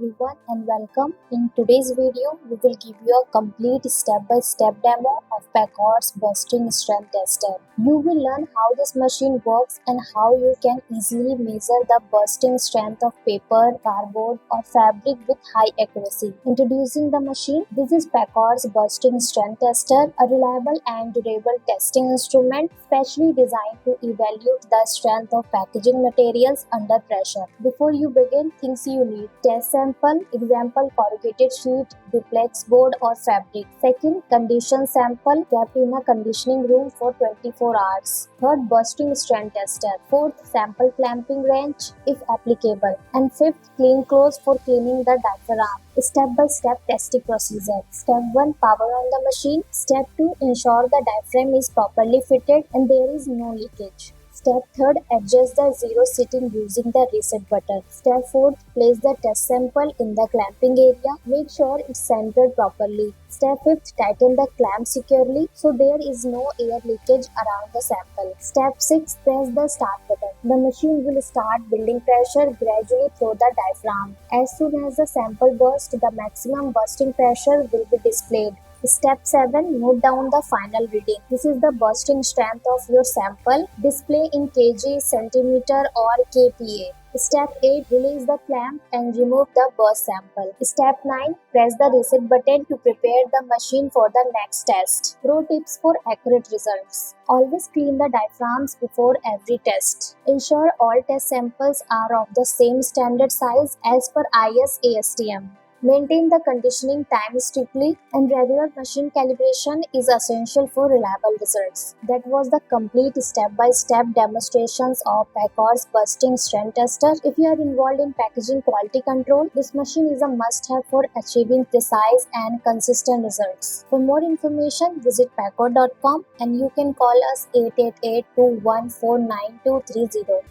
everyone and welcome. In today's video, we will give you a complete step-by-step demo of Pacorr's bursting strength tester. You will learn how this machine works and how you can easily measure the bursting strength of paper, cardboard or fabric with high accuracy. Introducing the machine, this is Pacorr's bursting strength tester, a reliable and durable testing instrument specially designed to evaluate the strength of packaging materials under pressure. Before you begin, things you need: test sample, example corrugated sheet, duplex board or fabric. Second, condition sample kept in a conditioning room for 24 hours. Third, bursting strength tester. Fourth, sample clamping wrench if applicable. And fifth, clean clothes for cleaning the diaphragm. Step-by-step testing procedure. Step 1, power on the machine. Step 2, ensure the diaphragm is properly fitted and there is no leakage. Step 3, adjust the zero setting using the reset button. Step 4, place the test sample in the clamping area. Make sure it's centered properly. Step 5, tighten the clamp securely so there is no air leakage around the sample. Step 6, press the start button. The machine will start building pressure gradually through the diaphragm. As soon as the sample bursts, the maximum bursting pressure will be displayed. Step 7, note down the final reading. This is the bursting strength of your sample. Display in kg, centimeter or kPa. Step 8, release the clamp and remove the burst sample. Step 9, press the reset button to prepare the machine for the next test. Pro tips for accurate results. Always clean the diaphragms before every test. Ensure all test samples are of the same standard size as per IS-ASTM. Maintain the conditioning time strictly, and regular machine calibration is essential for reliable results. That was the complete step-by-step demonstrations of Pacorr's bursting strength tester. If you are involved in packaging quality control, this machine is a must-have for achieving precise and consistent results. For more information, visit pacorr.com and you can call us 888-214-9230.